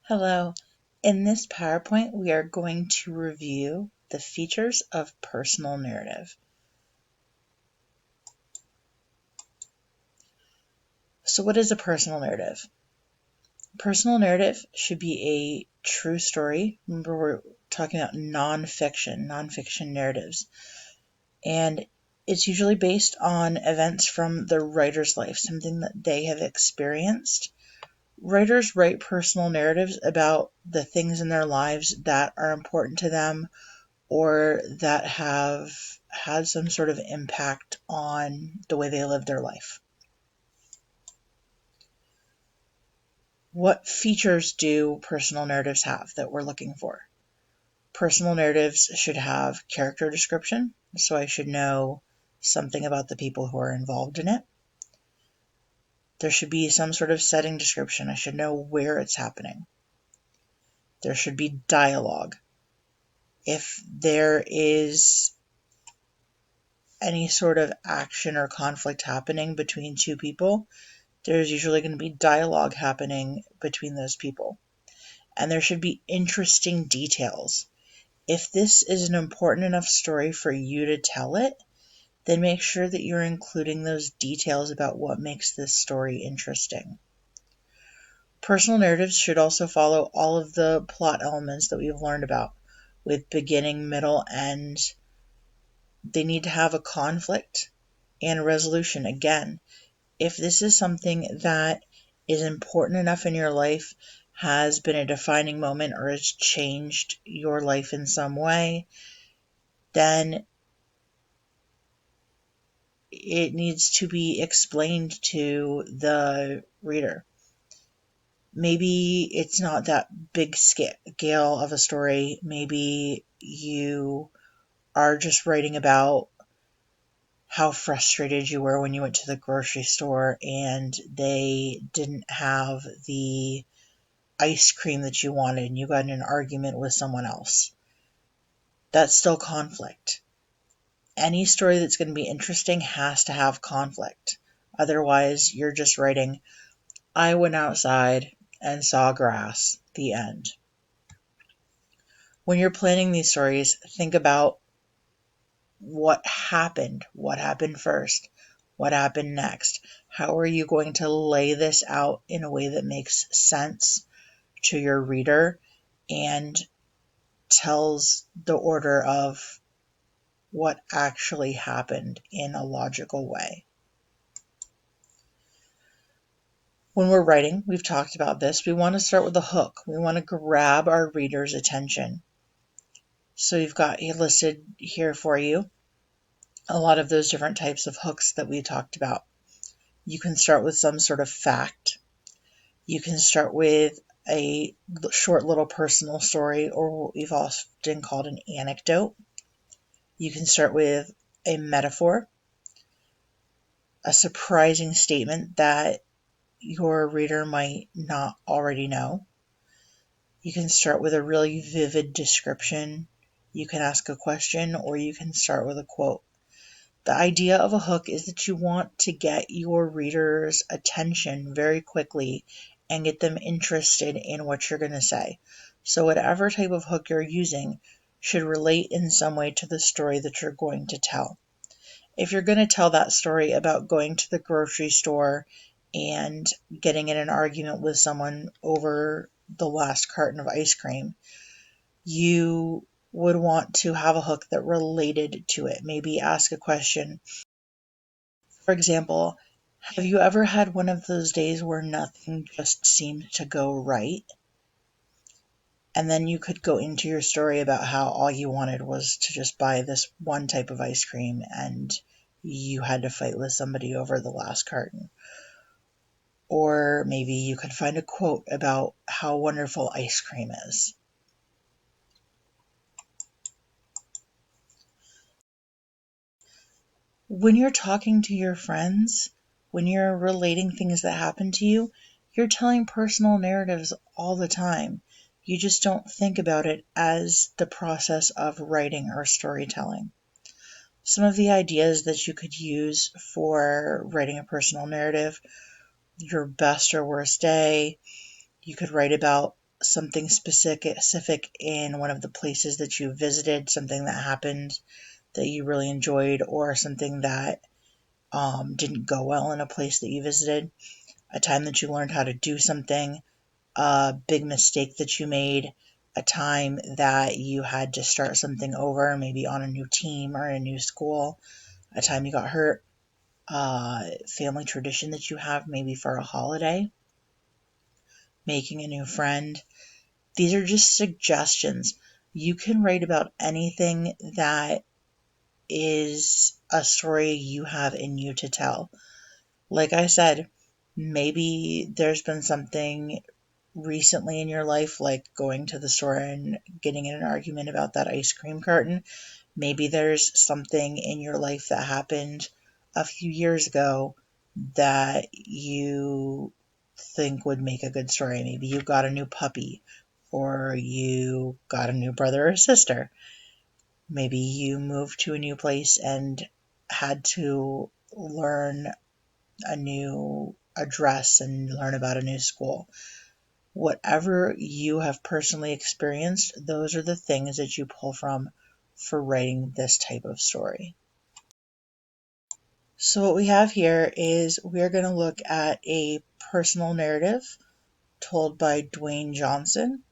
Hello. In this PowerPoint, we are going to review the features of personal narrative. So what is a personal narrative? Personal narrative should be a true story. Remember, we're talking about nonfiction narratives. And it's usually based on events from the writer's life, something that they have experienced. Writers write personal narratives about the things in their lives that are important to them or that have had some sort of impact on the way they live their life. What features do personal narratives have that we're looking for? Personal narratives should have character description, so I should know something about the people who are involved in it. There should be some sort of setting description. I should know where it's happening. There should be dialogue. If there is any sort of action or conflict happening between two people, there's usually going to be dialogue happening between those people. And there should be interesting details. If this is an important enough story for you to tell it, then make sure that you're including those details about what makes this story interesting. Personal narratives should also follow all of the plot elements that we've learned about, with beginning, middle, end. They need to have a conflict and a resolution. Again, if this is something that is important enough in your life, has been a defining moment, or has changed your life in some way, then it needs to be explained to the reader. Maybe it's not that big scale of a story. Maybe you are just writing about how frustrated you were when you went to the grocery store and they didn't have the ice cream that you wanted and you got in an argument with someone else. That's still conflict. Any story that's going to be interesting has to have conflict. Otherwise, you're just writing, I went outside and saw grass, the end. When you're planning these stories, think about what happened first, what happened next. How are you going to lay this out in a way that makes sense to your reader and tells the order of what actually happened in a logical way. When we're writing, we've talked about this, we want to start with a hook. We want to grab our reader's attention. So you've got listed here for you a lot of those different types of hooks that we talked about. You can start with some sort of fact. You can start with a short little personal story, or what we've often called an anecdote. You can start with a metaphor, a surprising statement that your reader might not already know. You can start with a really vivid description. You can ask a question, or you can start with a quote. The idea of a hook is that you want to get your reader's attention very quickly and get them interested in what you're going to say. So whatever type of hook you're using should relate in some way to the story that you're going to tell. If you're going to tell that story about going to the grocery store and getting in an argument with someone over the last carton of ice cream, you would want to have a hook that related to it. Maybe ask a question. For example, have you ever had one of those days where nothing just seemed to go right? And then you could go into your story about how all you wanted was to just buy this one type of ice cream and you had to fight with somebody over the last carton. Or maybe you could find a quote about how wonderful ice cream is. When you're talking to your friends, when you're relating things that happen to you, you're telling personal narratives all the time. You just don't think about it as the process of writing or storytelling. Some of the ideas that you could use for writing a personal narrative: your best or worst day. You could write about something specific in one of the places that you visited, something that happened that you really enjoyed, or something that didn't go well in a place that you visited, a time that you learned how to do something, a big mistake that you made, a time that you had to start something over, maybe on a new team or in a new school, a time you got hurt, a family tradition that you have, maybe for a holiday, making a new friend. These are just suggestions. You can write about anything that is a story you have in you to tell. Like I said, maybe there's been something recently in your life, like going to the store and getting in an argument about that ice cream carton. Maybe there's something in your life that happened a few years ago that you think would make a good story. Maybe you got a new puppy, or you got a new brother or sister. Maybe you moved to a new place and had to learn a new address and learn about a new school. Whatever you have personally experienced, those are the things that you pull from for writing this type of story. So what we have here is we're going to look at a personal narrative told by Dwayne Johnson,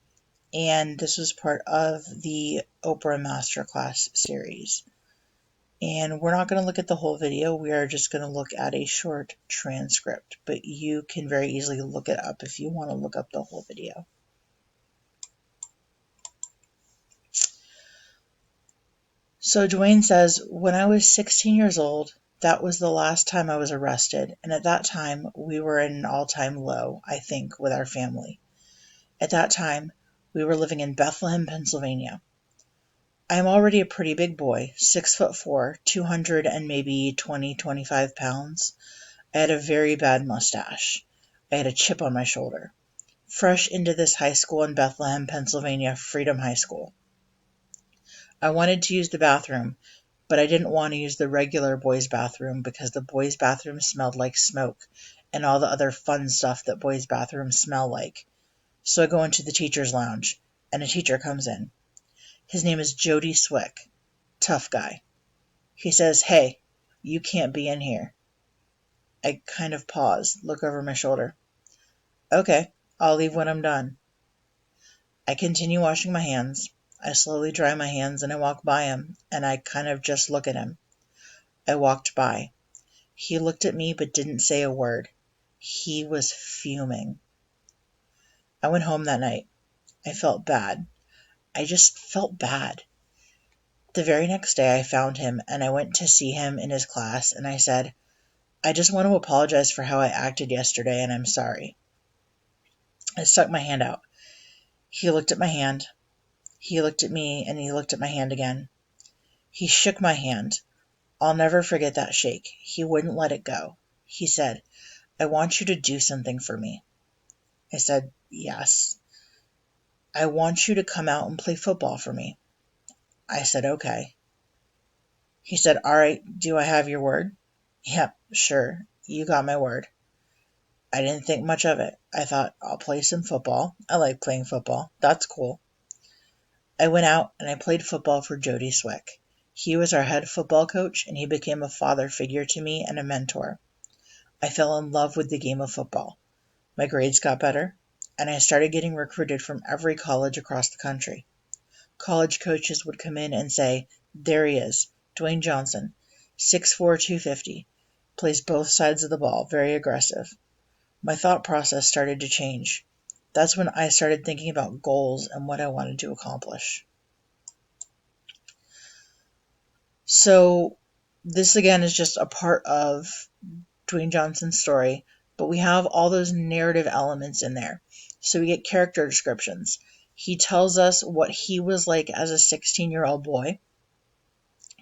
and this was part of the Oprah Masterclass series. And we're not going to look at the whole video, we are just going to look at a short transcript, but you can very easily look it up if you want to look up the whole video. So Dwayne says, when I was 16 years old, that was the last time I was arrested, and at that time we were at an all-time low, I think, with our family. At that time, we were living in Bethlehem, Pennsylvania. I am already a pretty big boy, 6'4", 200 and maybe 25 pounds. I had a very bad mustache. I had a chip on my shoulder. Fresh into this high school in Bethlehem, Pennsylvania, Freedom High School. I wanted to use the bathroom, but I didn't want to use the regular boys' bathroom because the boys' bathroom smelled like smoke and all the other fun stuff that boys' bathrooms smell like. So I go into the teacher's lounge, and a teacher comes in. His name is Jody Swick. Tough guy. He says, "Hey, you can't be in here." I kind of pause, look over my shoulder. "Okay, I'll leave when I'm done." I continue washing my hands. I slowly dry my hands and I walk by him, and I kind of just look at him. I walked by. He looked at me but didn't say a word. He was fuming. I went home that night. I felt bad. I just felt bad. The very next day I found him and I went to see him in his class, and I said, "I just want to apologize for how I acted yesterday, and I'm sorry." I stuck my hand out. He looked at my hand. He looked at me, and he looked at my hand again. He shook my hand. I'll never forget that shake. He wouldn't let it go. He said, "I want you to do something for me." I said, "Yes." "I want you to come out and play football for me." I said, "Okay." He said, "All right, do I have your word?" "Yep, sure. You got my word." I didn't think much of it. I thought, I'll play some football. I like playing football. That's cool. I went out and I played football for Jody Swick. He was our head football coach, and he became a father figure to me and a mentor. I fell in love with the game of football. My grades got better, and I started getting recruited from every college across the country. College coaches would come in and say, "There he is, Dwayne Johnson, 6'4", 250, plays both sides of the ball, very aggressive." My thought process started to change. That's when I started thinking about goals and what I wanted to accomplish. So this again is just a part of Dwayne Johnson's story, but we have all those narrative elements in there. So we get character descriptions. He tells us what he was like as a 16-year-old boy.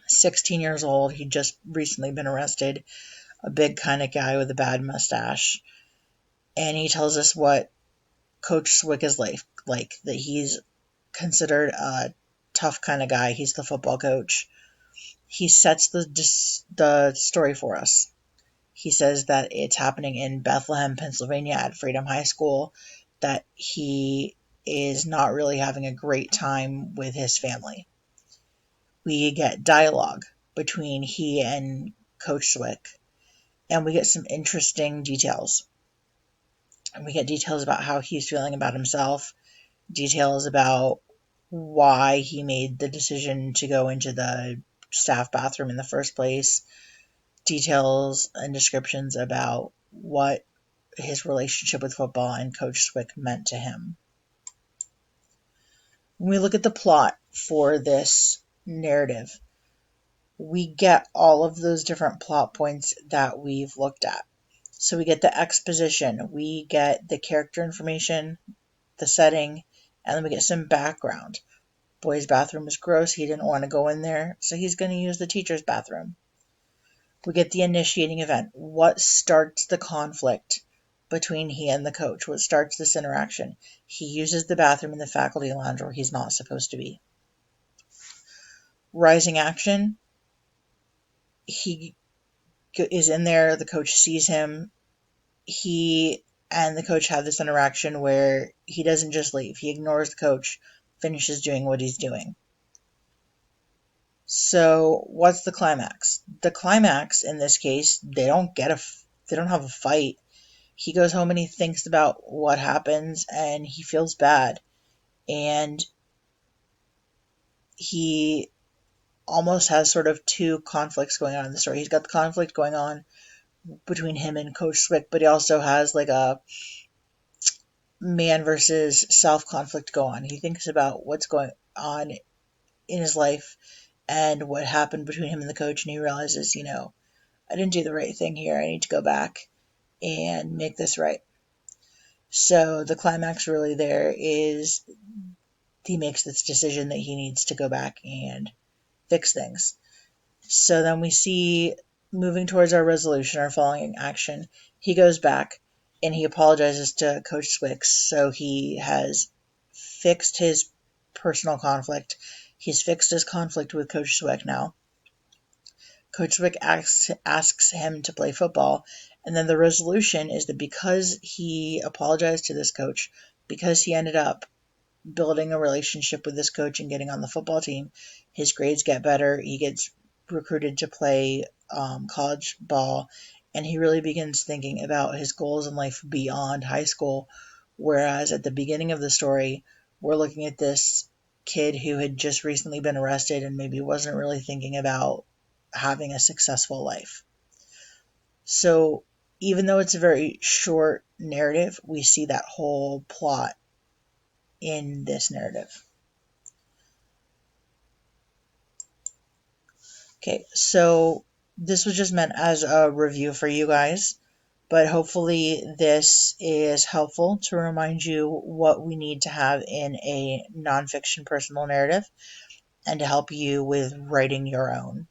16 years old, he'd just recently been arrested, a big kind of guy with a bad mustache. And he tells us what Coach Swick is like, that he's considered a tough kind of guy. He's the football coach. He sets the story for us. He says that it's happening in Bethlehem, Pennsylvania at Freedom High School, that he is not really having a great time with his family. We get dialogue between he and Coach Swick, and we get some interesting details. And we get details about how he's feeling about himself, details about why he made the decision to go into the staff bathroom in the first place, details and descriptions about what his relationship with football and Coach Swick meant to him. When we look at the plot for this narrative, we get all of those different plot points that we've looked at. So we get the exposition, we get the character information, the setting, and then we get some background. Boy's bathroom is gross, he didn't want to go in there, so he's going to use the teacher's bathroom. We get the initiating event. What starts the conflict between he and the coach? What starts this interaction? He uses the bathroom in the faculty lounge where he's not supposed to be. Rising action. He is in there, the coach sees him. He and the coach have this interaction where he doesn't just leave. He ignores the coach, finishes doing what he's doing. So what's the climax? The climax in this case, they don't have a fight. He goes home and he thinks about what happens and he feels bad. And he almost has sort of two conflicts going on in the story. He's got the conflict going on between him and Coach Swick, but he also has like a man versus self conflict go on. He thinks about what's going on in his life and what happened between him and the coach, and he realizes, I didn't do the right thing here. I need to go back and make this right. So the climax really there is he makes this decision that he needs to go back and fix things. So then we see, moving towards our resolution, our following action, he goes back and he apologizes to Coach Swick. So he has fixed his personal conflict. He's fixed his conflict with Coach Swick now. Coach Swick asks him to play football. And then the resolution is that because he apologized to this coach, because he ended up building a relationship with this coach and getting on the football team, his grades get better. He gets recruited to play college ball, and he really begins thinking about his goals in life beyond high school. Whereas at the beginning of the story, we're looking at this kid who had just recently been arrested and maybe wasn't really thinking about having a successful life. So even though it's a very short narrative, we see that whole plot in this narrative. Okay, so this was just meant as a review for you guys, but hopefully this is helpful to remind you what we need to have in a nonfiction personal narrative and to help you with writing your own.